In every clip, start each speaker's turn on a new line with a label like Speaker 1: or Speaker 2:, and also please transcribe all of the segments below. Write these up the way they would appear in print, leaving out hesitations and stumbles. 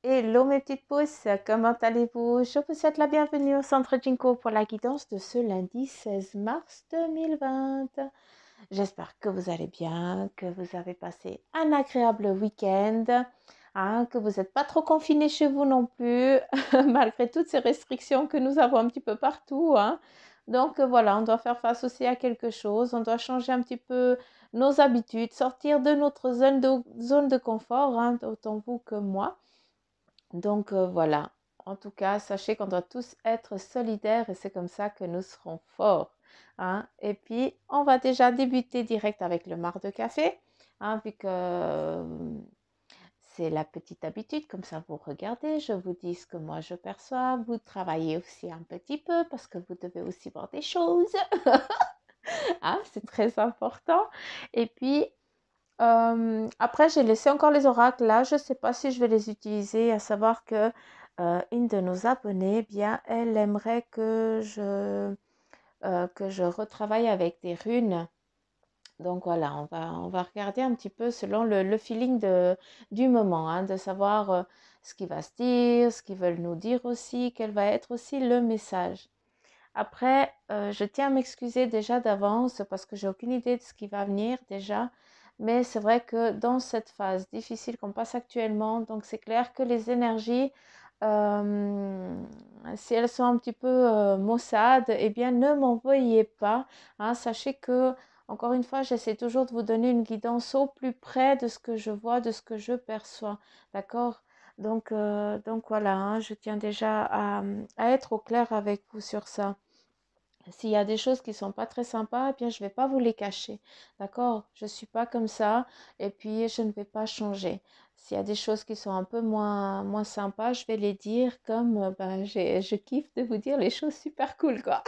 Speaker 1: Hello mes petites pousses, comment allez-vous? Je vous souhaite la bienvenue au Centre Jinko pour la guidance de ce lundi 16 mars 2020. J'espère que vous allez bien, que vous avez passé un agréable week-end, hein, que vous n'êtes pas trop confinés chez vous non plus, malgré toutes ces restrictions que nous avons un petit peu partout, hein. Donc voilà, on doit faire face aussi à quelque chose, on doit changer un petit peu nos habitudes, sortir de notre zone de confort, hein, autant vous que moi. Donc voilà, en tout cas, sachez qu'on doit tous être solidaires et c'est comme ça que nous serons forts, hein. Et puis, on va déjà débuter direct avec le marc de café, hein, vu que c'est la petite habitude, comme ça vous regardez, je vous dis ce que moi je perçois, vous travaillez aussi un petit peu parce que vous devez aussi voir des choses, hein, c'est très important. Et puis, après, j'ai laissé encore les oracles là. Je ne sais pas si je vais les utiliser, à savoir que une de nos abonnées, eh bien, elle aimerait que je retravaille avec des runes. Donc voilà, on va regarder un petit peu selon le feeling du moment, hein, de savoir ce qui va se dire, ce qu'ils veulent nous dire aussi, quel va être aussi le message. Après, je tiens à m'excuser déjà d'avance parce que j'ai aucune idée de ce qui va venir déjà. Mais c'est vrai que dans cette phase difficile qu'on passe actuellement, donc c'est clair que les énergies, euh, si elles sont un petit peu maussades, eh bien ne m'en veuillez pas, hein. Sachez que, encore une fois, j'essaie toujours de vous donner une guidance au plus près de ce que je vois, de ce que je perçois. D'accord? Donc voilà, hein, je tiens déjà à être au clair avec vous sur ça. S'il y a des choses qui sont pas très sympas, eh bien, je vais pas vous les cacher. D'accord? Je suis pas comme ça et puis je ne vais pas changer. S'il y a des choses qui sont un peu moins sympas, je vais les dire comme ben, je kiffe de vous dire les choses super cool, quoi.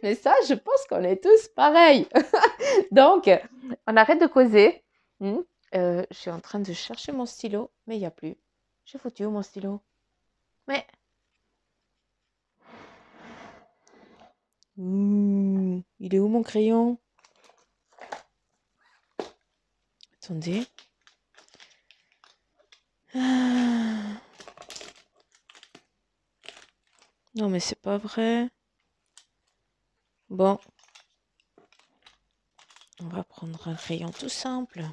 Speaker 1: Mais ça, je pense qu'on est tous pareils. Donc, on arrête de causer. Hmm. Je suis en train de chercher mon stylo, mais il n'y a plus. J'ai foutu où mon stylo? Mais, il est où mon crayon? Attendez. Ah, non, mais c'est pas vrai. Bon, on va prendre un crayon tout simple.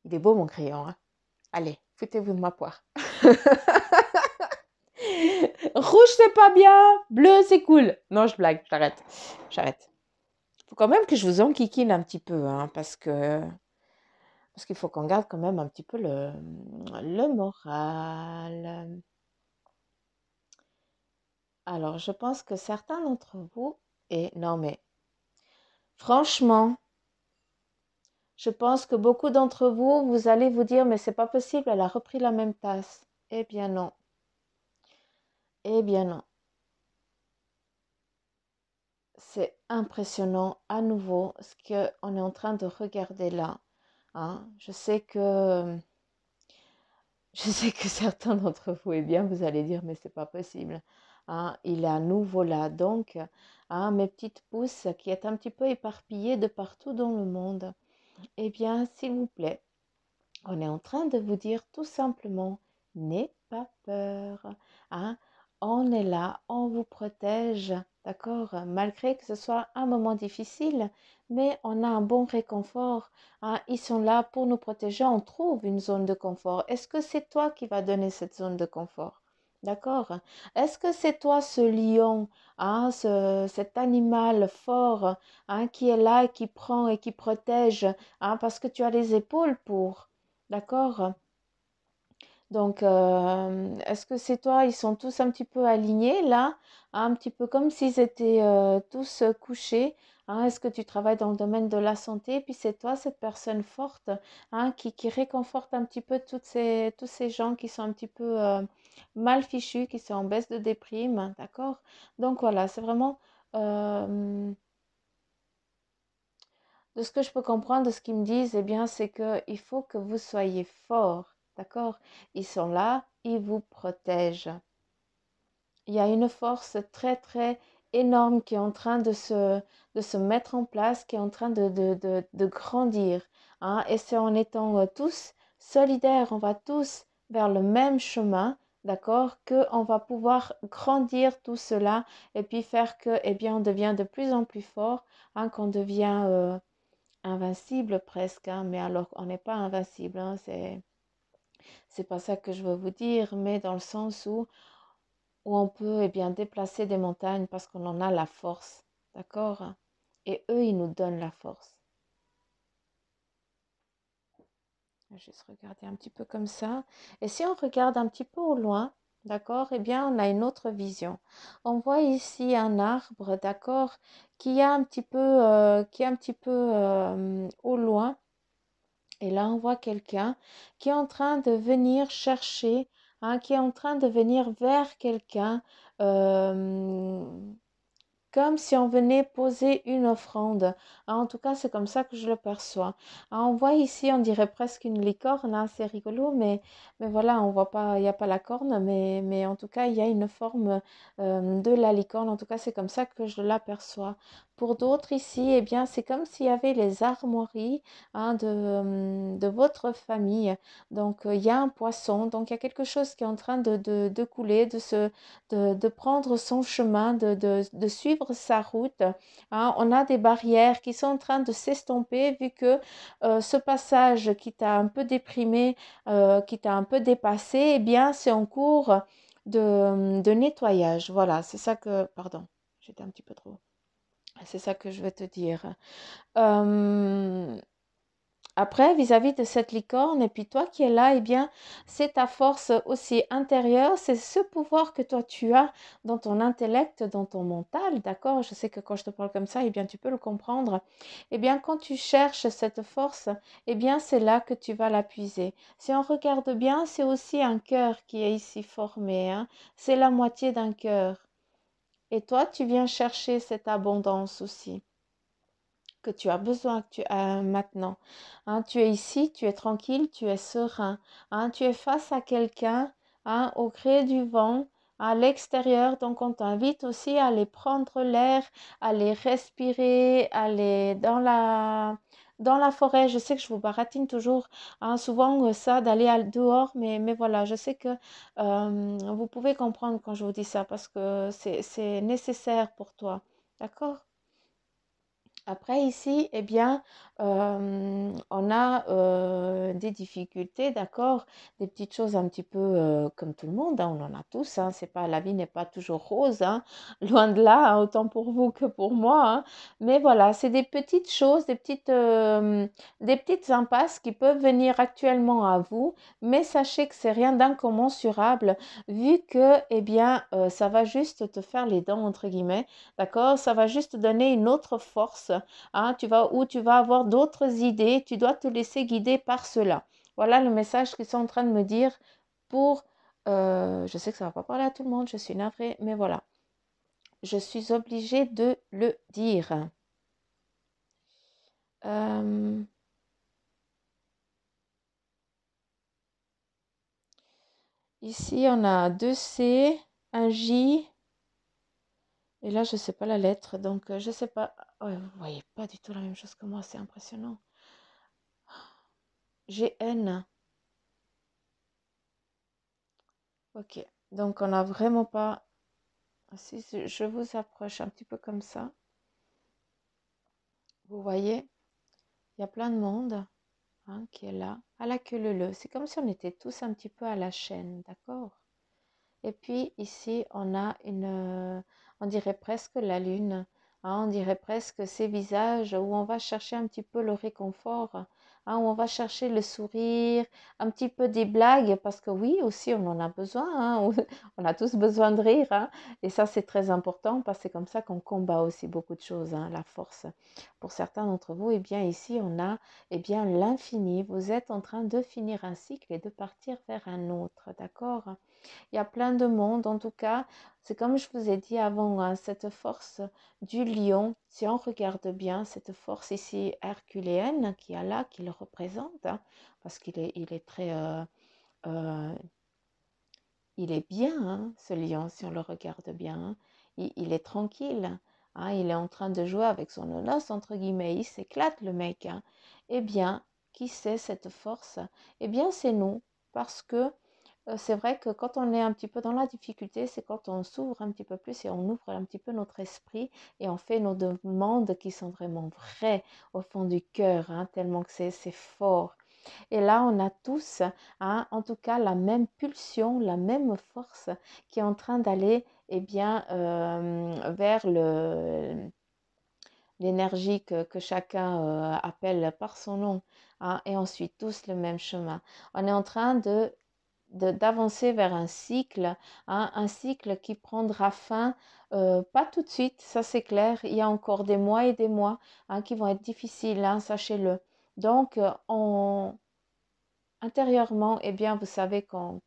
Speaker 1: Il est beau mon crayon, hein. Allez, foutez-vous de ma poire. Rouge, c'est pas bien. Bleu, c'est cool. Non, je blague, j'arrête. J'arrête. Faut quand même que je vous enquiquine un petit peu, hein, parce qu'il faut qu'on garde quand même un petit peu le moral. Alors, je pense que certains d'entre vous, et non mais franchement, je pense que beaucoup d'entre vous, vous allez vous dire, mais c'est pas possible, elle a repris la même tasse. Eh bien non. Eh bien non. C'est impressionnant à nouveau ce qu'on est en train de regarder là, hein. Je sais que certains d'entre vous, eh bien, vous allez dire, mais c'est pas possible, hein. Il est à nouveau là. Donc, hein, mes petites pousses qui est un petit peu éparpillées de partout dans le monde, eh bien, s'il vous plaît, on est en train de vous dire tout simplement, n'aie pas peur, hein. On est là, on vous protège, d'accord? Malgré que ce soit un moment difficile, mais on a un bon réconfort, hein. Ils sont là pour nous protéger, on trouve une zone de confort. Est-ce que c'est toi qui vas donner cette zone de confort? D'accord? Est-ce que c'est toi ce lion, hein, cet animal fort, hein, qui est là et qui prend et qui protège, hein, parce que tu as les épaules pour? D'accord? Donc, est-ce que c'est toi? Ils sont tous un petit peu alignés là, hein, un petit peu comme s'ils étaient tous couchés, hein. Est-ce que tu travailles dans le domaine de la santé? Puis c'est toi, cette personne forte, hein, qui réconforte un petit peu tous ces gens qui sont un petit peu mal fichus, qui sont en baisse de déprime, d'accord? Donc voilà, c'est vraiment de ce que je peux comprendre de ce qu'ils me disent, eh bien, c'est qu'il faut que vous soyez forts, d'accord? Ils sont là, ils vous protègent. Il y a une force très, très énorme qui est en train de se mettre en place, qui est en train de grandir. Hein. Et c'est en étant tous solidaires, on va tous vers le même chemin, d'accord, qu'on va pouvoir grandir tout cela et puis faire que, eh bien, on devient de plus en plus fort, hein, qu'on devient invincible presque, hein, mais alors on n'est pas invincible, hein, c'est pas ça que je veux vous dire, mais dans le sens où on peut eh bien, déplacer des montagnes parce qu'on en a la force, d'accord? Et eux, ils nous donnent la force. Je vais juste regarder un petit peu comme ça. Et si on regarde un petit peu au loin, d'accord, eh bien, on a une autre vision. On voit ici un arbre, d'accord, qui est un petit peu au loin. Et là, on voit quelqu'un qui est en train de venir chercher, hein, qui est en train de venir vers quelqu'un, euh, comme si on venait poser une offrande. Ah, en tout cas, c'est comme ça que je le perçois. Ah, on voit ici, on dirait presque une licorne, hein, c'est rigolo, mais voilà, on voit pas, il n'y a pas la corne, mais en tout cas, il y a une forme de la licorne. En tout cas, c'est comme ça que je l'aperçois. Pour d'autres ici, eh bien, c'est comme s'il y avait les armoiries, hein, de votre famille. Donc, il y a un poisson, donc il y a quelque chose qui est en train de couler, de prendre son chemin, de suivre sa route. Hein. On a des barrières qui sont en train de s'estomper vu que ce passage qui t'a un peu déprimé, qui t'a un peu dépassé, eh bien, c'est en cours de nettoyage. Voilà, c'est ça que... Pardon, j'étais un petit peu trop... C'est ça que je vais te dire. Euh, Après, vis-à-vis de cette licorne, et puis toi qui es là, eh bien, c'est ta force aussi intérieure, c'est ce pouvoir que toi tu as dans ton intellect, dans ton mental, d'accord? Je sais que quand je te parle comme ça, eh bien, tu peux le comprendre. Eh bien, quand tu cherches cette force, eh bien, c'est là que tu vas la puiser. Si on regarde bien, c'est aussi un cœur qui est ici formé, hein. C'est la moitié d'un cœur. Et toi, tu viens chercher cette abondance aussi que tu as besoin que tu as maintenant. Hein, tu es ici, tu es tranquille, tu es serein. Hein, tu es face à quelqu'un, hein, au gré du vent, à l'extérieur. Donc, on t'invite aussi à aller prendre l'air, à aller respirer, à aller dans la forêt. Je sais que je vous baratine toujours, hein, souvent ça, d'aller dehors, mais voilà, je sais que vous pouvez comprendre quand je vous dis ça parce que c'est nécessaire pour toi. D'accord? Après ici, eh bien, on a des difficultés, d'accord, des petites choses un petit peu comme tout le monde, hein, on en a tous, hein, c'est pas, la vie n'est pas toujours rose, hein, loin de là, hein, autant pour vous que pour moi, hein, mais voilà, c'est des petites choses, des petites impasses qui peuvent venir actuellement à vous, mais sachez que c'est rien d'incommensurable vu que, eh bien, ça va juste te faire les dents, entre guillemets, d'accord, ça va juste te donner une autre force. Hein, tu vas avoir d'autres idées, tu dois te laisser guider par cela. Voilà le message qu'ils sont en train de me dire pour... je sais que ça ne va pas parler à tout le monde, je suis navrée, mais voilà. Je suis obligée de le dire. Euh, Ici, on a deux C, un J, et là, je ne sais pas la lettre, donc je ne sais pas. Ouais, vous ne voyez pas du tout la même chose que moi, c'est impressionnant. GN. Ok, donc on n'a vraiment pas... Si je vous approche un petit peu comme ça, vous voyez, il y a plein de monde, hein, qui est là, à la queue leu-leu. C'est comme si on était tous un petit peu à la chaîne, d'accord? Et puis ici, on a on dirait presque la lune, hein, on dirait presque ces visages où on va chercher un petit peu le réconfort, hein, où on va chercher le sourire, un petit peu des blagues, parce que oui, aussi, on en a besoin, hein, on a tous besoin de rire, hein, et ça, c'est très important, parce que c'est comme ça qu'on combat aussi beaucoup de choses, hein, la force. Pour certains d'entre vous, eh bien, ici, on a, eh bien, l'infini. Vous êtes en train de finir un cycle et de partir vers un autre, d'accord? Il y a plein de monde, en tout cas, c'est comme je vous ai dit avant, hein, cette force du lion, si on regarde bien, cette force ici herculéenne qui est là, qui le représente, hein, parce il est très, euh, il est bien, hein, ce lion, si on le regarde bien, hein. il est tranquille, hein, il est en train de jouer avec son nonos, entre guillemets, il s'éclate le mec, hein. Eh bien, qui c'est cette force? Eh bien, c'est nous, parce que c'est vrai que quand on est un petit peu dans la difficulté, c'est quand on s'ouvre un petit peu plus et on ouvre un petit peu notre esprit et on fait nos demandes qui sont vraiment vraies au fond du cœur, hein, tellement que c'est fort. Et là, on a tous, hein, en tout cas, la même pulsion, la même force qui est en train d'aller, eh bien, vers l'énergie que chacun appelle par son nom, hein, et ensuite tous le même chemin. On est en train d'avancer vers un cycle, hein, un cycle qui prendra fin, pas tout de suite, ça c'est clair. Il y a encore des mois et des mois, hein, qui vont être difficiles, hein, sachez-le. Donc, intérieurement, eh bien, vous savez qu'on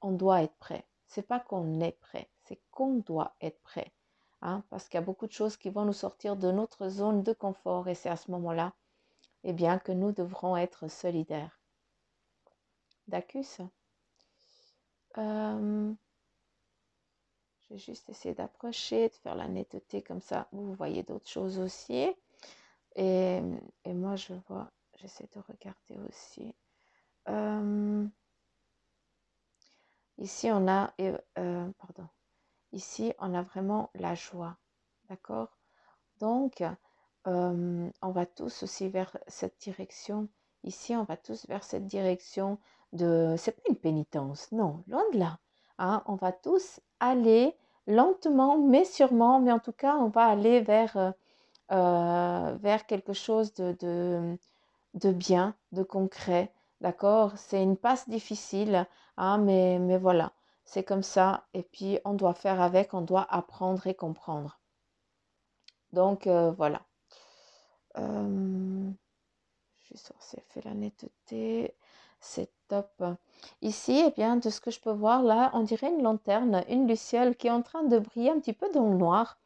Speaker 1: doit être prêt. C'est pas qu'on est prêt, c'est qu'on doit être prêt, hein, parce qu'il y a beaucoup de choses qui vont nous sortir de notre zone de confort et c'est à ce moment-là, eh bien, que nous devrons être solidaires. D'accord. Euh, je vais juste essayer d'approcher, de faire la netteté comme ça. Vous voyez d'autres choses aussi. Et, et moi, je vois, j'essaie de regarder aussi. Ici, on a, pardon, ici, on a vraiment la joie. D'accord? Donc, on va tous aussi vers cette direction. Ici, on va tous vers cette direction de... C'est pas une pénitence, non, loin de là. Hein, on va tous aller lentement, mais sûrement, mais en tout cas, on va aller vers quelque chose de bien, de concret. D'accord? C'est une passe difficile, hein, mais voilà, c'est comme ça. Et puis, on doit faire avec, on doit apprendre et comprendre. Donc, voilà. Juste, c'est fait la netteté. C'est top. Ici, eh bien, de ce que je peux voir là, on dirait une lanterne, une luciole qui est en train de briller un petit peu dans le noir.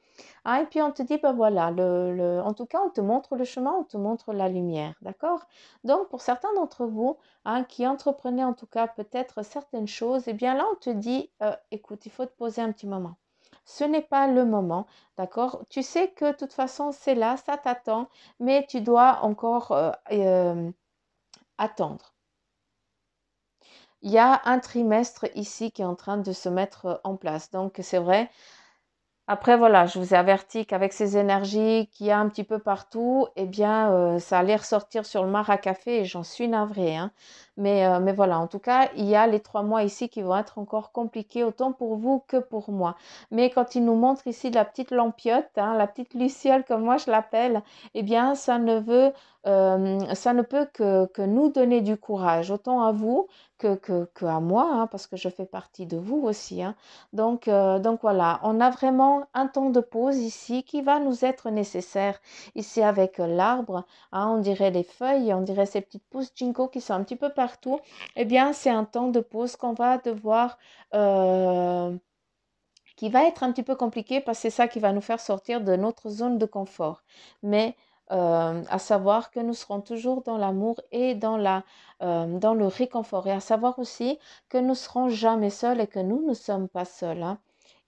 Speaker 1: Ah, et puis on te dit, ben voilà, en tout cas, on te montre le chemin, on te montre la lumière, d'accord? Donc, pour certains d'entre vous, hein, qui entreprenaient en tout cas peut-être certaines choses, eh bien là, on te dit, écoute, il faut te poser un petit moment. Ce n'est pas le moment, d'accord? Tu sais que de toute façon, c'est là, ça t'attend, mais tu dois encore attendre. Il y a un trimestre ici qui est en train de se mettre en place. Donc, c'est vrai, après, voilà, je vous ai averti qu'avec ces énergies qu'il y a un petit peu partout, eh bien, ça allait ressortir sur le mar à café et j'en suis navrée, hein. Mais voilà, en tout cas, il y a les 3 mois ici qui vont être encore compliqués, autant pour vous que pour moi. Mais quand il nous montre ici la petite lampiote, hein, la petite luciole, comme moi je l'appelle, eh bien, ça ne peut que nous donner du courage, autant à vous que à moi, hein, parce que je fais partie de vous aussi, hein. Donc voilà, on a vraiment un temps de pause ici qui va nous être nécessaire. Ici avec l'arbre, hein, on dirait les feuilles, on dirait ces petites pousses ginkgo qui sont un petit peu partout. Eh bien, c'est un temps de pause qu'on va devoir, qui va être un petit peu compliqué parce que c'est ça qui va nous faire sortir de notre zone de confort. Mais à savoir que nous serons toujours dans l'amour et dans le réconfort. Et à savoir aussi que nous ne serons jamais seuls et que nous ne sommes pas seuls, hein.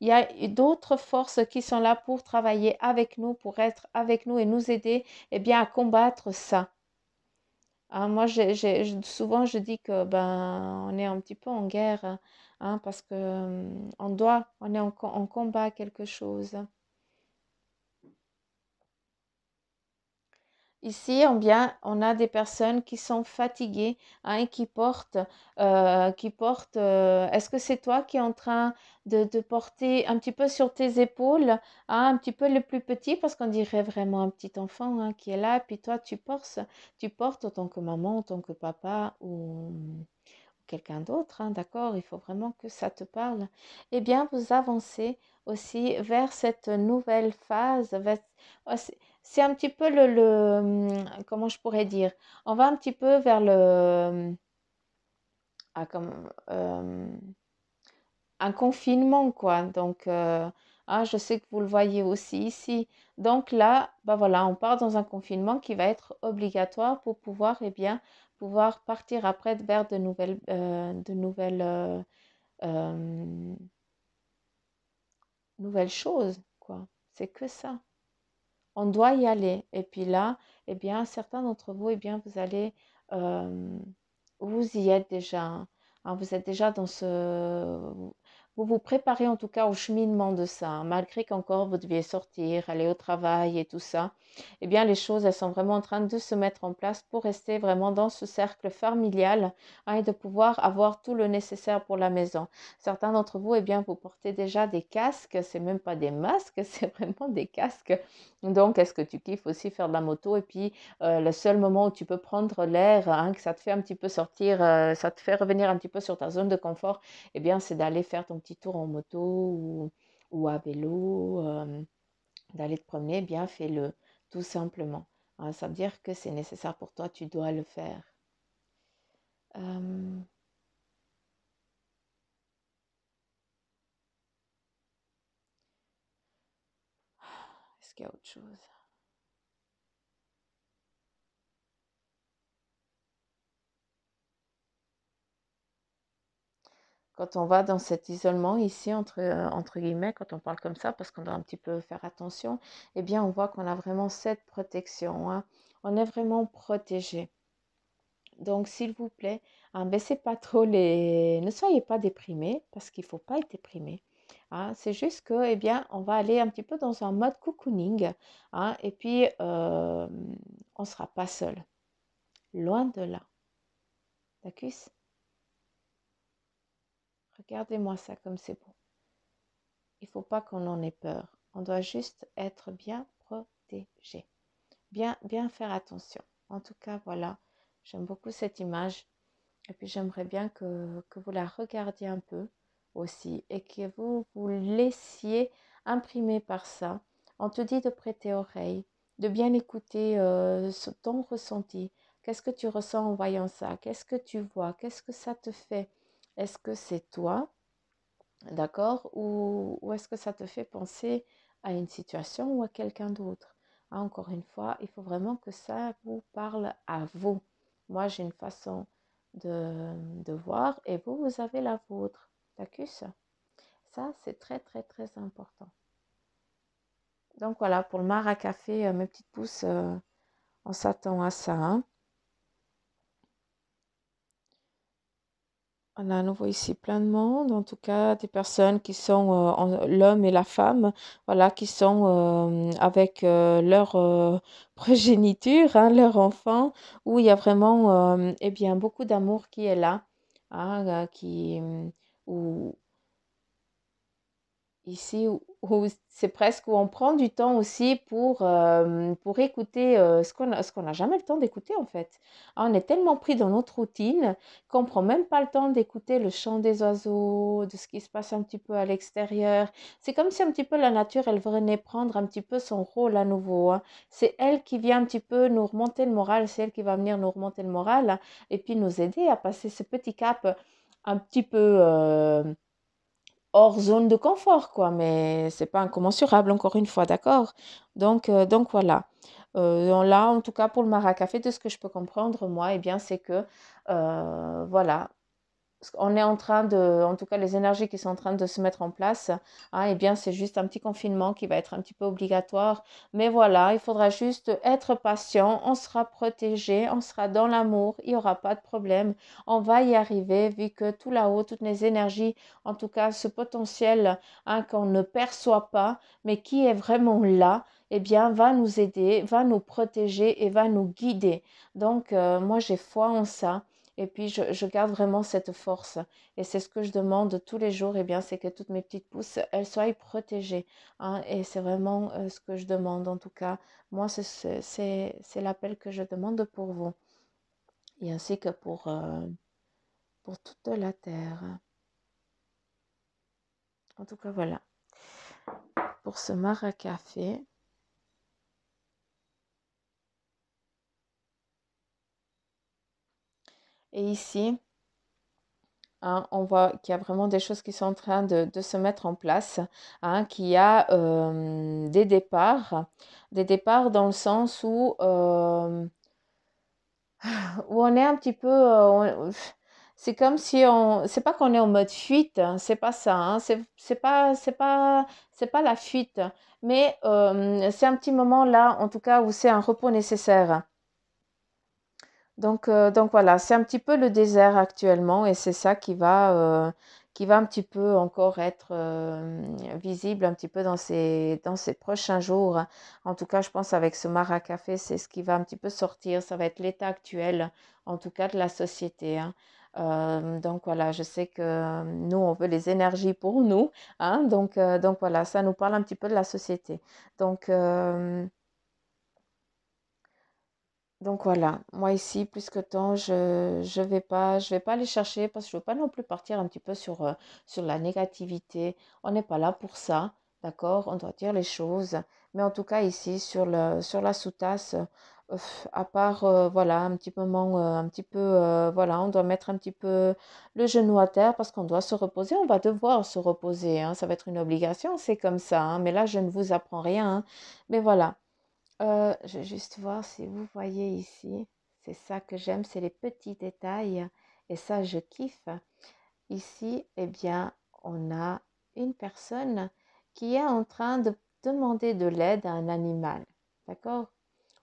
Speaker 1: Il y a d'autres forces qui sont là pour travailler avec nous, pour être avec nous et nous aider, eh bien, à combattre ça. Hein, moi, souvent, je dis que ben, on est un petit peu en guerre, hein, parce que on est en combat quelque chose. Ici, on a des personnes qui sont fatiguées, hein, et qui portent. Est-ce que c'est toi qui es en train de porter un petit peu sur tes épaules, hein, un petit peu le plus petit, parce qu'on dirait vraiment un petit enfant, hein, qui est là, puis toi tu portes autant que maman, autant que papa ou quelqu'un d'autre, hein, d'accord? Il faut vraiment que ça te parle. Eh bien, vous avancez aussi vers cette nouvelle phase. Oh, c'est un petit peu comment je pourrais dire? On va un petit peu vers comme, un confinement, quoi. Donc, je sais que vous le voyez aussi ici. Donc là, bah voilà, on part dans un confinement qui va être obligatoire pour pouvoir, eh bien, pouvoir partir après vers de nouvelles, euh, nouvelle chose, quoi. C'est que ça. On doit y aller. Et puis là, eh bien, certains d'entre vous, eh bien, vous allez, euh, vous y êtes déjà, hein. Vous êtes déjà dans vous vous préparez en tout cas au cheminement de ça, hein. Malgré qu'encore vous deviez sortir, aller au travail et tout ça. Eh bien, les choses, elles sont vraiment en train de se mettre en place pour rester vraiment dans ce cercle familial, hein, et de pouvoir avoir tout le nécessaire pour la maison. Certains d'entre vous, eh bien, vous portez déjà des casques, c'est même pas des masques, c'est vraiment des casques. Donc, est-ce que tu kiffes aussi faire de la moto? Et puis, le seul moment où tu peux prendre l'air, hein, que ça te fait un petit peu sortir, ça te fait revenir un petit peu sur ta zone de confort, eh bien, c'est d'aller faire ton petit tour en moto ou à vélo, d'aller te promener, eh bien, fais-le, tout simplement. Hein, ça veut dire que c'est nécessaire pour toi, tu dois le faire. Euh, Est-ce qu'il y a autre chose? Quand on va dans cet isolement ici, entre guillemets, quand on parle comme ça, parce qu'on doit un petit peu faire attention, eh bien, on voit qu'on a vraiment cette protection, hein. On est vraiment protégé. Donc, s'il vous plaît, hein, baissez pas trop les... Ne soyez pas déprimés, parce qu'il ne faut pas être déprimé, hein. C'est juste que, eh bien, on va aller un petit peu dans un mode cocooning, hein, et puis, on ne sera pas seul. Loin de là. D'accord? Regardez-moi ça comme c'est beau. Il ne faut pas qu'on en ait peur. On doit juste être bien protégé. Bien, bien faire attention. En tout cas, voilà, j'aime beaucoup cette image. Et puis j'aimerais bien que vous la regardiez un peu aussi et que vous vous laissiez imprimer par ça. On te dit de prêter oreille, de bien écouter ton ressenti. Qu'est-ce que tu ressens en voyant ça? Qu'est-ce que tu vois? Qu'est-ce que ça te fait? Est-ce que c'est toi? D'accord? Ou est-ce que ça te fait penser à une situation ou à quelqu'un d'autre? Ah, encore une fois, il faut vraiment que ça vous parle à vous. Moi, j'ai une façon de voir et vous, vous avez la vôtre. D'accord? Ça, c'est très, très, très important. Donc voilà, pour le mar à café, mes petites pousses, on s'attend à ça, hein. On a à nouveau ici plein de monde, en tout cas des personnes qui sont, l'homme et la femme, voilà, qui sont avec leur progéniture, hein, leur enfant, où il y a vraiment eh bien, beaucoup d'amour qui est là, hein, où, ici où c'est presque où on prend du temps aussi pour écouter ce qu'on n'a jamais le temps d'écouter en fait. Ah, on est tellement pris dans notre routine qu'on ne prend même pas le temps d'écouter le chant des oiseaux, de ce qui se passe un petit peu à l'extérieur. C'est comme si un petit peu la nature, elle venait prendre un petit peu son rôle à nouveau, hein. C'est elle qui vient un petit peu nous remonter le moral, c'est elle qui va venir nous remonter le moral, hein, et puis nous aider à passer ce petit cap un petit peu hors zone de confort, quoi, mais c'est pas incommensurable, encore une fois, d'accord? Donc voilà. Là, en tout cas, pour le Maracafé, de ce que je peux comprendre, moi, eh bien, c'est que, voilà, on est en train de, en tout cas les énergies qui sont en train de se mettre en place, hein, eh bien c'est juste un petit confinement qui va être un petit peu obligatoire. Mais voilà, il faudra juste être patient, on sera protégé, on sera dans l'amour, il n'y aura pas de problème. On va y arriver vu que tout là-haut, toutes les énergies, en tout cas ce potentiel, hein, qu'on ne perçoit pas, mais qui est vraiment là, eh bien va nous aider, va nous protéger et va nous guider. Donc moi j'ai foi en ça. Et puis, je garde vraiment cette force. Et c'est ce que je demande tous les jours, eh bien, c'est que toutes mes petites pousses, elles soient protégées, hein. Et c'est vraiment ce que je demande. En tout cas, moi, c'est l'appel que je demande pour vous. Et ainsi que pour toute la terre. En tout cas, voilà. Pour ce maracafé. Et ici, hein, on voit qu'il y a vraiment des choses qui sont en train de se mettre en place, hein, qu'il y a des départs dans le sens où on est un petit peu, c'est comme si on, c'est pas qu'on est en mode fuite, hein, c'est pas ça, hein, c'est pas la fuite, mais c'est un petit moment là, en tout cas, où c'est un repos nécessaire. Donc voilà, c'est un petit peu le désert actuellement et c'est ça qui va un petit peu encore être visible un petit peu dans ces prochains jours. En tout cas, je pense avec ce Mara Café, c'est ce qui va un petit peu sortir. Ça va être l'état actuel, en tout cas de la société, hein. Donc voilà, je sais que nous, on veut les énergies pour nous, hein, donc voilà, ça nous parle un petit peu de la société. Donc, euh, donc voilà, moi ici, plus que temps, je vais pas aller chercher parce que je veux pas non plus partir un petit peu sur la négativité. On n'est pas là pour ça, d'accord? On doit dire les choses. Mais en tout cas, ici, sur la sous-tasse, à part, voilà, un petit moment, un petit peu, voilà, on doit mettre un petit peu le genou à terre parce qu'on doit se reposer. On va devoir se reposer, hein. Ça va être une obligation, c'est comme ça, hein. Mais là, je ne vous apprends rien, hein. Mais voilà. Je vais juste voir si vous voyez ici. C'est ça que j'aime, c'est les petits détails. Et ça, je kiffe. Ici, eh bien, on a une personne qui est en train de demander de l'aide à un animal. D'accord?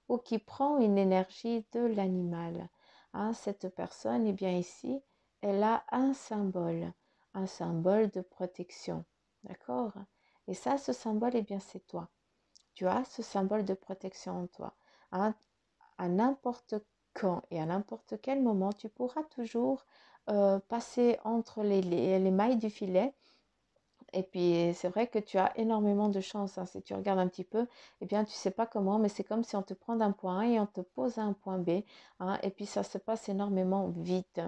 Speaker 1: Ou qui prend une énergie de l'animal. Hein, cette personne, eh bien, ici, elle a un symbole de protection. D'accord? Et ça, ce symbole, eh bien, c'est toi. Tu as ce symbole de protection en toi. À, à n'importe quand et à n'importe quel moment, tu pourras toujours passer entre les mailles du filet. Et puis, c'est vrai que tu as énormément de chance, hein. Si tu regardes un petit peu, eh bien, tu ne sais pas comment, mais c'est comme si on te prend d'un point A et on te pose à un point B, hein, et puis, ça se passe énormément vite.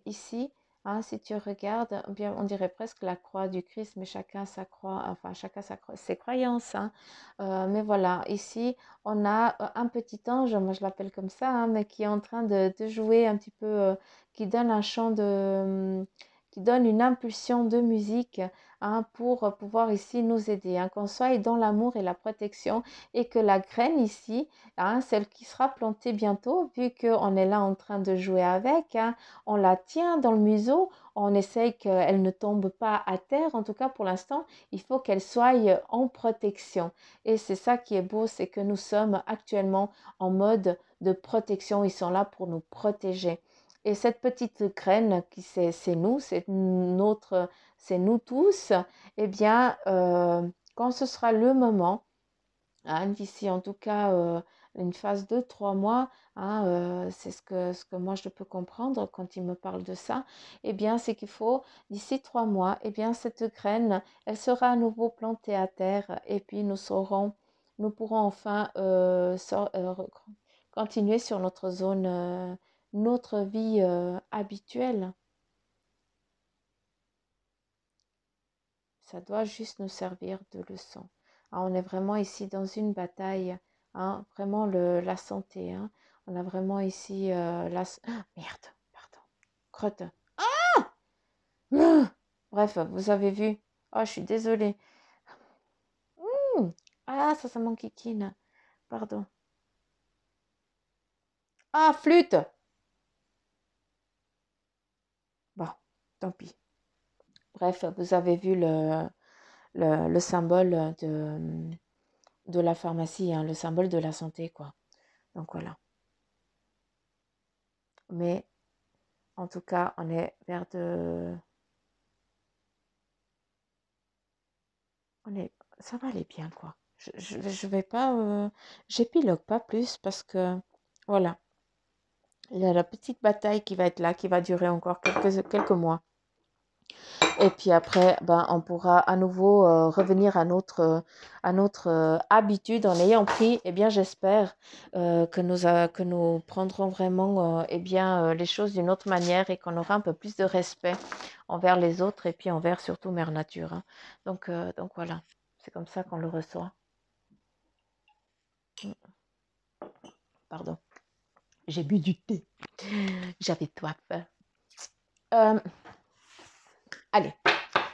Speaker 1: Ici, hein, si tu regardes, eh bien, on dirait presque la croix du Christ, mais chacun sa croix, enfin chacun ses croyances, hein. Mais voilà, ici, on a un petit ange, moi je l'appelle comme ça, hein, mais qui est en train de jouer un petit peu, qui donne un chant qui donne une impulsion de musique, hein, pour pouvoir ici nous aider, hein, qu'on soit dans l'amour et la protection et que la graine ici, hein, celle qui sera plantée bientôt, vu qu'on est là en train de jouer avec, hein, on la tient dans le museau, on essaye qu'elle ne tombe pas à terre. En tout cas, pour l'instant, il faut qu'elle soit en protection. Et c'est ça qui est beau, c'est que nous sommes actuellement en mode de protection. Ils sont là pour nous protéger. Et cette petite graine, qui c'est nous, c'est nous tous, eh bien, quand ce sera le moment, hein, d'ici en tout cas une phase de 3 mois, hein, c'est ce que moi je peux comprendre quand il me parle de ça, eh bien c'est qu'il faut d'ici 3 mois, eh bien cette graine, elle sera à nouveau plantée à terre et puis nous pourrons enfin continuer sur notre zone, notre vie habituelle. Ça doit juste nous servir de leçon. Ah, on est vraiment ici dans une bataille, hein, vraiment la santé, hein. On a vraiment ici Ah, merde, pardon. Crotte. Ah, bref, vous avez vu. Oh, je suis désolée. Ah, ça m'enquiquine. Pardon. Ah, flûte. Bon, tant pis. Bref, vous avez vu le symbole de la pharmacie, hein, le symbole de la santé, quoi. Donc voilà. Mais en tout cas, on est vers de... On est... Ça va aller bien, quoi. Je vais pas... j'épilogue pas plus parce que... Voilà. Il y a la petite bataille qui va être là, qui va durer encore quelques mois. Et puis après, ben, on pourra à nouveau revenir à notre habitude en ayant pris, eh bien, j'espère que nous prendrons vraiment eh bien, les choses d'une autre manière et qu'on aura un peu plus de respect envers les autres et puis envers surtout Mère Nature, hein. Donc voilà, c'est comme ça qu'on le reçoit. Pardon, j'ai bu du thé, j'avais soif. Euh, allez,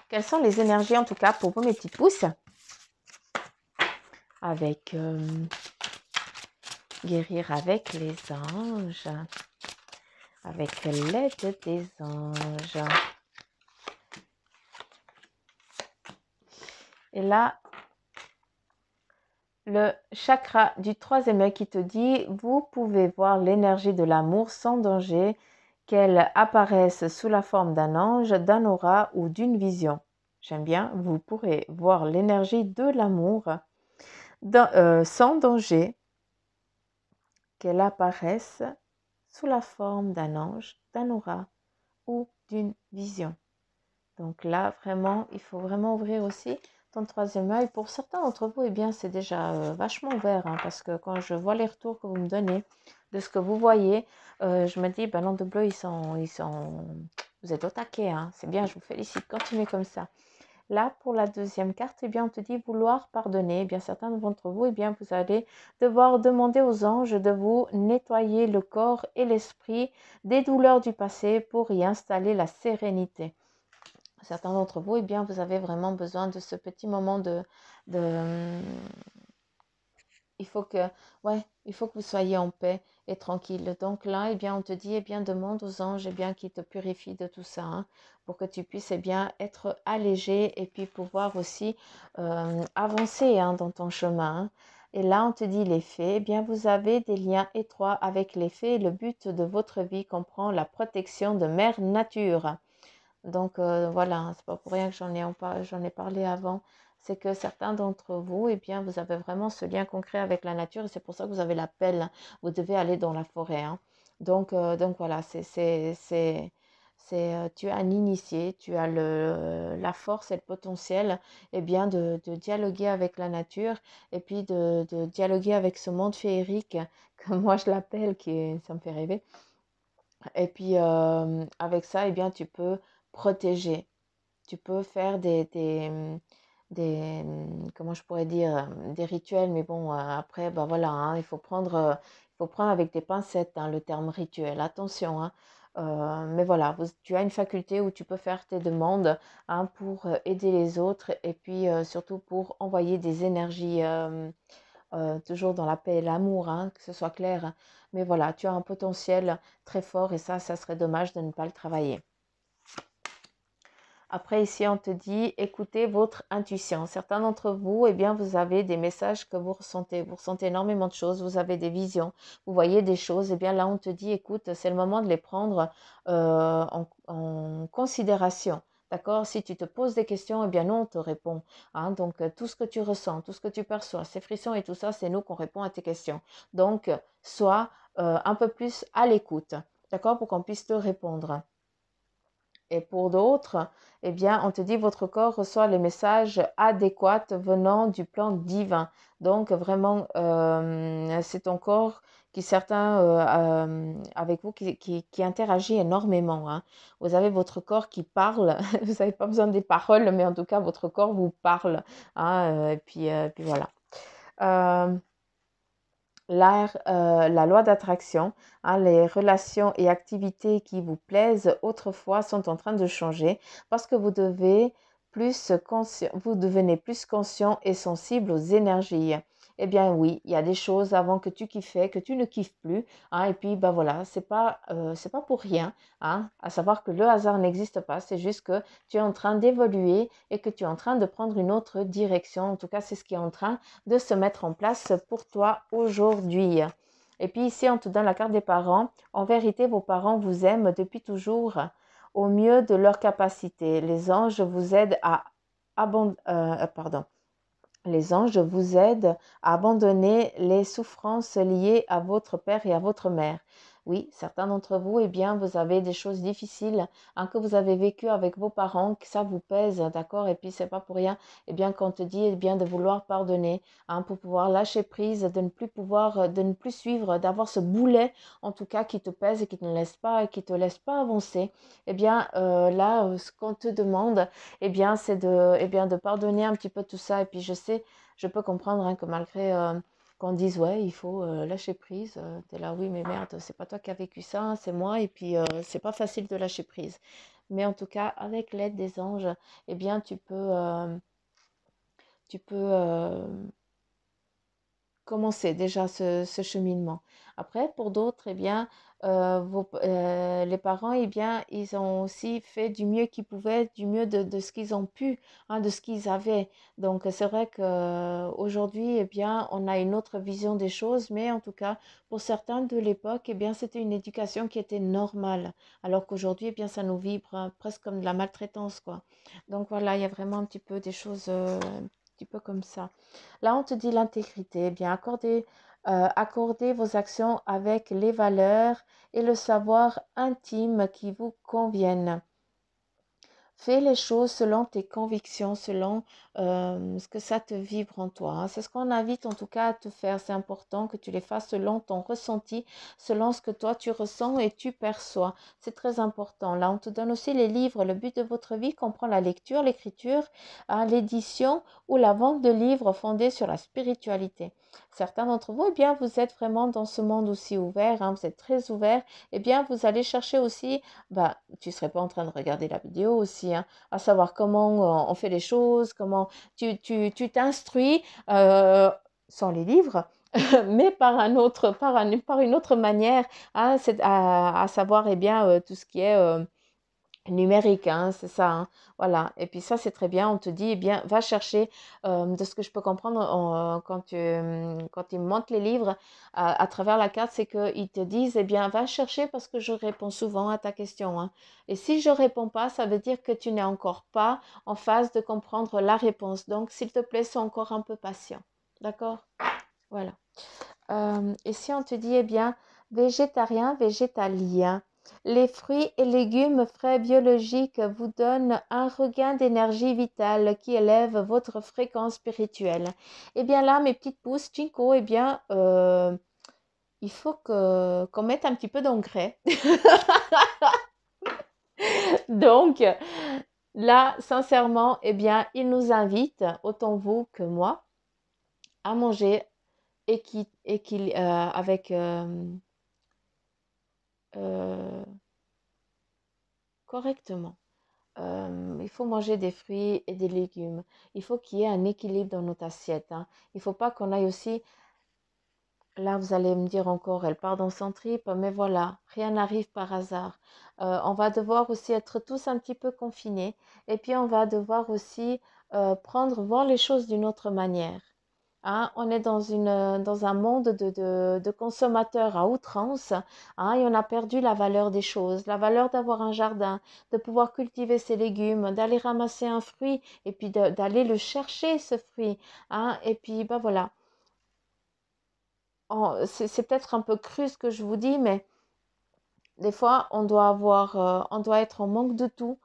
Speaker 1: quelles sont les énergies en tout cas pour vous mes petits pouces avec guérir avec les anges. avec l'aide des anges. Et là, le chakra du 3e œil qui te dit, vous pouvez voir l'énergie de l'amour sans danger, qu'elle apparaisse sous la forme d'un ange, d'un aura ou d'une vision. J'aime bien, vous pourrez voir l'énergie de l'amour sans danger, qu'elle apparaisse sous la forme d'un ange, d'un aura ou d'une vision. Donc là, vraiment, il faut vraiment ouvrir aussi ton 3e œil. Pour certains d'entre vous, eh bien, c'est déjà vachement ouvert, hein, parce que quand je vois les retours que vous me donnez de ce que vous voyez, je me dis, ben, l'onde bleue, vous êtes au taquet, hein, c'est bien, je vous félicite, continuez comme ça. Là, pour la 2e carte, eh bien, on te dit vouloir pardonner. Eh bien, certains d'entre vous, eh bien, vous allez devoir demander aux anges de vous nettoyer le corps et l'esprit des douleurs du passé pour y installer la sérénité. Certains d'entre vous, eh bien, vous avez vraiment besoin de ce petit moment de il faut que, il faut que vous soyez en paix et tranquille. Donc là, eh bien, on te dit, eh bien, demande aux anges, eh bien, qu'ils te purifient de tout ça, hein, pour que tu puisses, eh bien, être allégé et puis pouvoir aussi avancer, hein, dans ton chemin, hein. Et là, on te dit les fées, eh bien, vous avez des liens étroits avec les fées. Le but de votre vie comprend la protection de Mère Nature. Donc voilà, c'est pas pour rien que j'en ai parlé avant. C'est que certains d'entre vous, eh bien, vous avez vraiment ce lien concret avec la nature et c'est pour ça que vous avez l'appel, hein. Vous devez aller dans la forêt, hein. Donc voilà, tu es un initié, tu as la force et le potentiel, eh bien, de dialoguer avec la nature et puis de dialoguer avec ce monde féerique, comme moi je l'appelle, ça me fait rêver. Et puis, avec ça, eh bien, tu peux protéger. Tu peux faire comment je pourrais dire, des rituels, mais bon, après, bah voilà, hein, il faut prendre avec des pincettes, hein, le terme rituel. Attention, hein. Mais voilà, tu as une faculté où tu peux faire tes demandes, hein, pour aider les autres et puis surtout pour envoyer des énergies. Toujours dans la paix et l'amour, hein, que ce soit clair, hein. Mais voilà, tu as un potentiel très fort et ça serait dommage de ne pas le travailler. Après, ici, on te dit, écoutez votre intuition. Certains d'entre vous, eh bien, vous avez des messages que vous ressentez. Vous ressentez énormément de choses, vous avez des visions, vous voyez des choses. Eh bien, là, on te dit, écoute, c'est le moment de les prendre en considération. D'accord? Si tu te poses des questions, eh bien, nous, on te répond, hein. Donc, tout ce que tu ressens, tout ce que tu perçois, ces frissons et tout ça, c'est nous qu'on répond à tes questions. Donc, sois un peu plus à l'écoute, d'accord? Pour qu'on puisse te répondre. Et pour d'autres, eh bien, on te dit votre corps reçoit les messages adéquats venant du plan divin. Donc, vraiment, c'est ton corps qui, certains avec vous, qui interagit énormément, hein. Vous avez votre corps qui parle. Vous n'avez pas besoin des paroles, mais en tout cas, votre corps vous parle, hein, puis voilà. La loi d'attraction, hein, les relations et activités qui vous plaisent autrefois sont en train de changer parce que vous devenez plus conscient et sensible aux énergies. Eh bien oui, il y a des choses avant que tu kiffais, que tu ne kiffes plus, hein, et puis bah voilà, c'est pas pour rien, hein, à savoir que le hasard n'existe pas, c'est juste que tu es en train d'évoluer et que tu es en train de prendre une autre direction. En tout cas, c'est ce qui est en train de se mettre en place pour toi aujourd'hui. Et puis ici, on te donne la carte des parents. En vérité, vos parents vous aiment depuis toujours au mieux de leur capacité. Les anges vous aident à abandonner les souffrances liées à votre père et à votre mère. Oui, certains d'entre vous, eh bien, vous avez des choses difficiles, hein, que vous avez vécues avec vos parents, que ça vous pèse, d'accord? Et puis, c'est pas pour rien, eh bien, qu'on te dit, eh bien, de vouloir pardonner, hein, pour pouvoir lâcher prise, de ne plus suivre, d'avoir ce boulet, en tout cas, qui te pèse et qui te laisse pas avancer. Eh bien, là, ce qu'on te demande, eh bien, c'est de pardonner un petit peu tout ça. Et puis, je peux comprendre, hein, que malgré qu'on dise, ouais, il faut lâcher prise, tu es là, oui, mais merde, c'est pas toi qui as vécu ça, hein, c'est moi. Et puis, c'est pas facile de lâcher prise. Mais en tout cas, avec l'aide des anges, eh bien, tu peux commencer déjà ce cheminement. Après, pour d'autres, eh bien, les parents, eh bien, ils ont aussi fait du mieux qu'ils pouvaient, du mieux de ce qu'ils ont pu, hein, de ce qu'ils avaient. Donc, c'est vrai qu'aujourd'hui, eh bien, on a une autre vision des choses, mais en tout cas, pour certains de l'époque, eh bien, c'était une éducation qui était normale, alors qu'aujourd'hui, eh bien, ça nous vibre presque comme de la maltraitance, quoi. Donc voilà, il y a vraiment un petit peu des choses un petit peu comme ça. Là, on te dit l'intégrité. Eh bien, accordez vos actions avec les valeurs et le savoir intime qui vous conviennent. Fais les choses selon tes convictions, selon ce que ça te vibre en toi, hein. C'est ce qu'on invite en tout cas à te faire. C'est important que tu les fasses selon ton ressenti, selon ce que toi tu ressens et tu perçois. C'est très important. Là, on te donne aussi les livres. Le but de votre vie comprend la lecture, l'écriture, hein, l'édition ou la vente de livres fondés sur la spiritualité. Certains d'entre vous, eh bien, vous êtes vraiment dans ce monde aussi ouvert, hein, vous êtes très ouvert. Eh bien, vous allez chercher aussi bah, tu ne serais pas en train de regarder la vidéo aussi, hein, à savoir comment on fait les choses, comment tu t'instruis sans les livres, mais par par une autre manière, hein, à savoir eh bien, tout ce qui est numérique, hein, c'est ça, hein, voilà. Et puis ça, c'est très bien. On te dit, eh bien, va chercher, de ce que je peux comprendre quand ils montrent les livres à travers la carte, c'est qu'ils te disent, eh bien, va chercher parce que je réponds souvent à ta question, hein. Et si je réponds pas, ça veut dire que tu n'es encore pas en phase de comprendre la réponse. Donc, s'il te plaît, sois encore un peu patient. D'accord? Voilà. Et si on te dit, eh bien, végétarien, végétalien, les fruits et légumes frais biologiques vous donnent un regain d'énergie vitale qui élève votre fréquence spirituelle. Eh bien là, mes petites pousses, Chinko, eh bien, il faut qu'on mette un petit peu d'engrais. Donc, là, sincèrement, eh bien, il nous invite, autant vous que moi, à manger avec euh, correctement. Il faut manger des fruits et des légumes. Il faut qu'il y ait un équilibre dans notre assiette, hein. Il ne faut pas qu'on aille aussi, là vous allez me dire encore, elle part dans son trip, mais voilà, rien n'arrive par hasard. On va devoir aussi être tous un petit peu confinés et puis on va devoir aussi voir les choses d'une autre manière. Hein, on est dans un monde de consommateurs à outrance, hein, et on a perdu la valeur des choses, la valeur d'avoir un jardin, de pouvoir cultiver ses légumes, d'aller ramasser un fruit et puis d'aller le chercher, ce fruit, hein, et puis bah voilà. C'est peut-être un peu cru ce que je vous dis, mais des fois, on doit être en manque de tout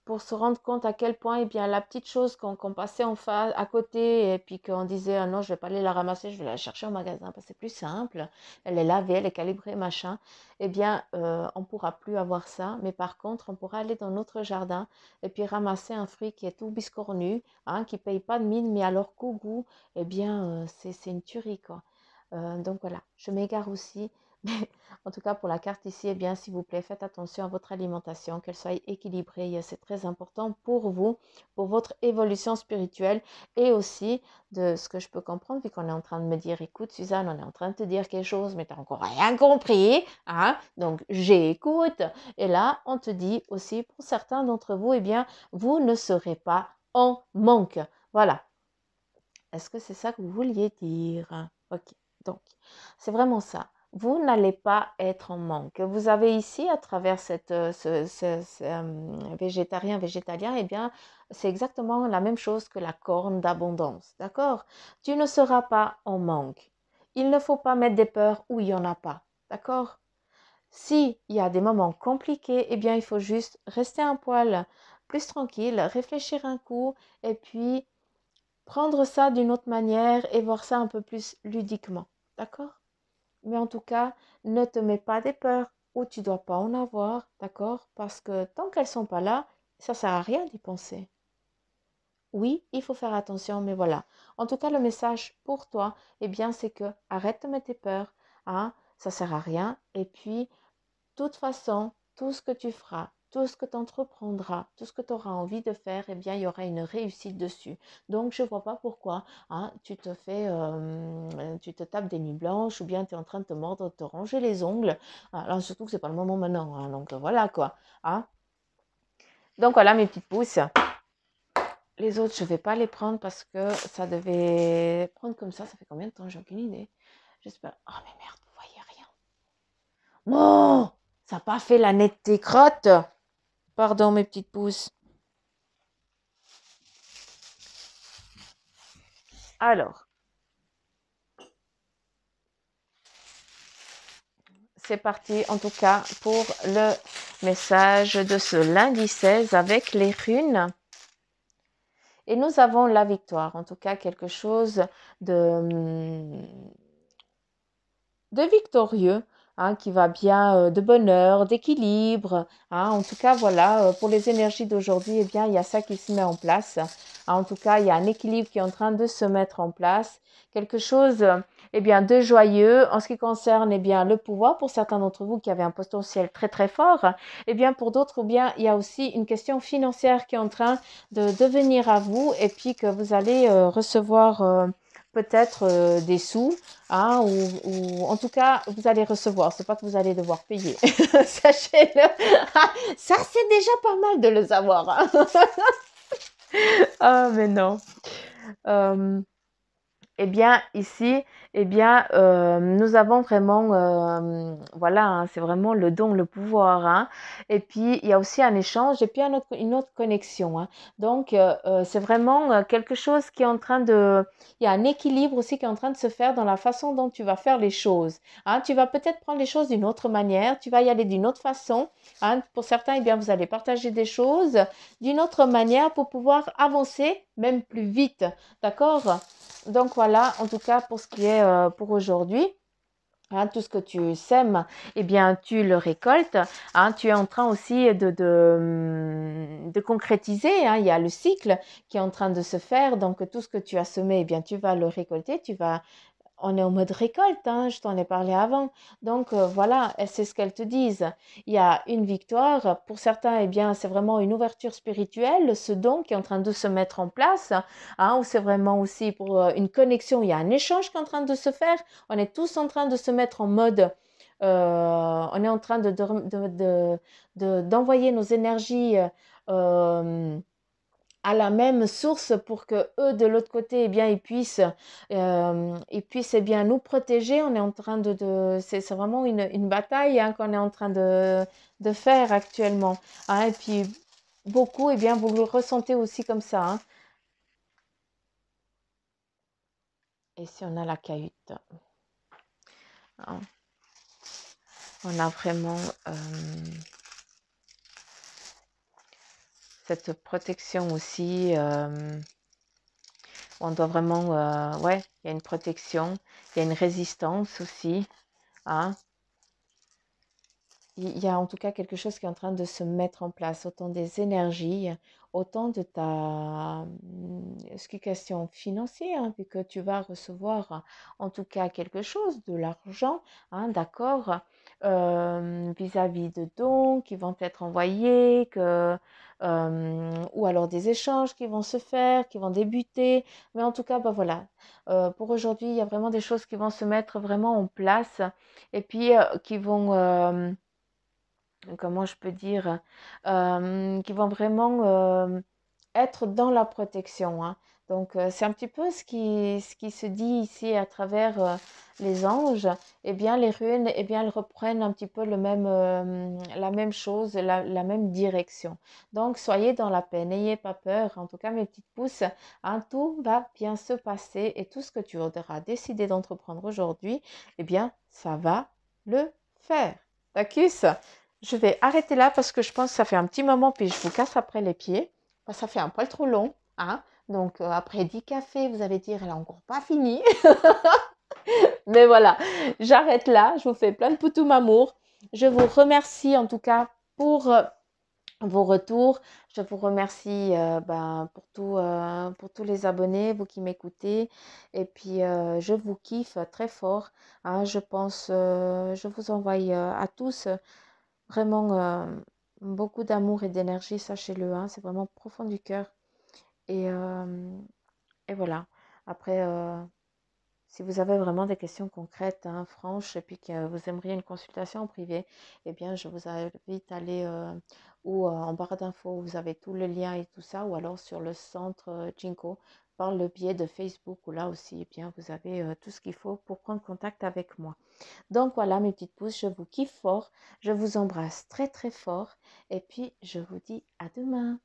Speaker 1: pour se rendre compte à quel point, eh bien, la petite chose qu'on passait en face, à côté, et puis qu'on disait, ah non, je vais pas aller la ramasser, je vais la chercher au magasin, parce que c'est plus simple, elle est lavée, elle est calibrée, machin, eh bien, on pourra plus avoir ça, mais par contre, on pourra aller dans notre jardin et puis ramasser un fruit qui est tout biscornu, hein, qui paye pas de mine, mais alors qu'au goût, eh bien, c'est une tuerie, quoi. Donc voilà, je m'égare aussi. Mais en tout cas, pour la carte ici, eh bien, s'il vous plaît, faites attention à votre alimentation, qu'elle soit équilibrée. C'est très important pour vous, pour votre évolution spirituelle et aussi de ce que je peux comprendre, vu qu'on est en train de me dire, écoute, Suzanne, on est en train de te dire quelque chose, mais tu n'as encore rien compris, hein? Donc, j'écoute. Et là, on te dit aussi, pour certains d'entre vous, eh bien, vous ne serez pas en manque. Voilà. Est-ce que c'est ça que vous vouliez dire? Ok, donc c'est vraiment ça. Vous n'allez pas être en manque. Vous avez ici, à travers végétarien, végétalien, eh bien, c'est exactement la même chose que la corne d'abondance. D'accord? Tu ne seras pas en manque. Il ne faut pas mettre des peurs où il n'y en a pas. D'accord? Si il y a des moments compliqués, eh bien, il faut juste rester un poil plus tranquille, réfléchir un coup et puis prendre ça d'une autre manière et voir ça un peu plus ludiquement. D'accord? Mais en tout cas, ne te mets pas des peurs où tu ne dois pas en avoir. D'accord? Parce que tant qu'elles ne sont pas là, ça ne sert à rien d'y penser. Oui, il faut faire attention, mais voilà. En tout cas, le message pour toi, eh bien, c'est que arrête de mettre tes peurs, hein, ça ne sert à rien. Et puis, de toute façon, tout ce que tu feras, tout ce que tu entreprendras, tout ce que tu auras envie de faire, eh bien, il y aura une réussite dessus. Donc, je ne vois pas pourquoi hein, tu te tapes des nuits blanches ou bien tu es en train de te mordre, de te ronger les ongles. Alors, surtout que ce n'est pas le moment maintenant. Hein, donc, voilà quoi. Hein. Donc, voilà mes petites pousses. Les autres, je ne vais pas les prendre parce que ça devait prendre comme ça. Ça fait combien de temps? J'ai aucune idée. J'espère. Oh, mais merde, vous voyez rien. Non, ça n'a pas fait la netteté crotte. Pardon, mes petites pousses. Alors, c'est parti en tout cas pour le message de ce lundi 16 avec les runes. Et nous avons la victoire, en tout cas quelque chose de victorieux, hein, qui va bien, de bonheur, d'équilibre. Hein. En tout cas, voilà, pour les énergies d'aujourd'hui, eh bien, il y a ça qui se met en place. Hein. En tout cas, il y a un équilibre qui est en train de se mettre en place. Quelque chose eh bien, de joyeux en ce qui concerne eh bien, le pouvoir. Pour certains d'entre vous qui avaient un potentiel très très fort, eh bien, pour d'autres, eh bien, il y a aussi une question financière qui est en train de venir à vous et puis que vous allez recevoir peut-être des sous. Hein, ou en tout cas, vous allez recevoir. C'est pas que vous allez devoir payer. Sachez-le. Ça, c'est déjà pas mal de le savoir. Hein. Ah, mais non. Eh bien, ici, eh bien, nous avons vraiment, voilà, hein, c'est vraiment le don, le pouvoir. Hein. Et puis, il y a aussi un échange et puis une autre connexion. Hein. Donc, c'est vraiment quelque chose qui est en train de... Il y a un équilibre aussi qui est en train de se faire dans la façon dont tu vas faire les choses. Hein. Tu vas peut-être prendre les choses d'une autre manière, tu vas y aller d'une autre façon. Hein. Pour certains, eh bien, vous allez partager des choses d'une autre manière pour pouvoir avancer même plus vite. D'accord? Donc voilà, en tout cas pour ce qui est pour aujourd'hui. Hein, tout ce que tu sèmes, eh bien, tu le récoltes. Hein, tu es en train aussi de concrétiser. Hein, il y a le cycle qui est en train de se faire. Donc, tout ce que tu as semé, eh bien, tu vas le récolter. On est en mode récolte, hein, je t'en ai parlé avant. Donc voilà, c'est ce qu'elles te disent. Il y a une victoire. Pour certains, eh bien, c'est vraiment une ouverture spirituelle, ce don qui est en train de se mettre en place. Hein, ou c'est vraiment aussi pour une connexion, il y a un échange qui est en train de se faire. On est tous en train de se mettre en mode... on est en train d'envoyer nos énergies à la même source pour que eux de l'autre côté eh bien ils puissent eh bien nous protéger. On est en train c'est vraiment une bataille hein, qu'on est en train de faire actuellement. Hein, et puis beaucoup eh bien vous le ressentez aussi comme ça. Hein. Et si on a la cahute, hein, on a vraiment cette protection aussi. On doit vraiment, ouais, il y a une protection, il y a une résistance aussi. Hein. Il y a en tout cas quelque chose qui est en train de se mettre en place, autant des énergies, autant de ce qui est question financière, hein, puisque tu vas recevoir en tout cas quelque chose, de l'argent, hein, d'accord, vis-à-vis de dons qui vont être envoyés, ou alors des échanges qui vont se faire, qui vont débuter. Mais en tout cas, bah voilà, pour aujourd'hui, il y a vraiment des choses qui vont se mettre vraiment en place et puis qui vont comment je peux dire, qui vont vraiment être dans la protection. Hein. Donc, c'est un petit peu ce qui se dit ici à travers les anges. Eh bien, les runes, eh bien, elles reprennent un petit peu la même chose, la même direction. Donc, soyez dans la paix, n'ayez pas peur. En tout cas, mes petites pousses, hein, tout va bien se passer et tout ce que tu auras décidé d'entreprendre aujourd'hui, eh bien, ça va le faire. D'accord? Je vais arrêter là parce que je pense que ça fait un petit moment, puis je vous casse après les pieds. Ça fait un poil trop long. Hein. Donc, après 10 cafés, vous allez dire, elle n'a encore pas fini. Mais voilà, j'arrête là. Je vous fais plein de poutous amour. Je vous remercie en tout cas pour vos retours. Je vous remercie pour tous les abonnés, vous qui m'écoutez. Et puis, je vous kiffe très fort. Hein. Je pense, je vous envoie à tous vraiment beaucoup d'amour et d'énergie, sachez-le, hein, c'est vraiment profond du cœur. Et, euh, et voilà. Après, si vous avez vraiment des questions concrètes, hein, franches, et puis que vous aimeriez une consultation en privé, eh bien, je vous invite à aller ou en barre d'infos, vous avez tous les liens et tout ça, ou alors sur le centre Jinko, par le biais de Facebook, où là aussi, eh bien, vous avez tout ce qu'il faut pour prendre contact avec moi. Donc voilà, mes petites pousses, je vous kiffe fort, je vous embrasse très très fort, et puis je vous dis à demain.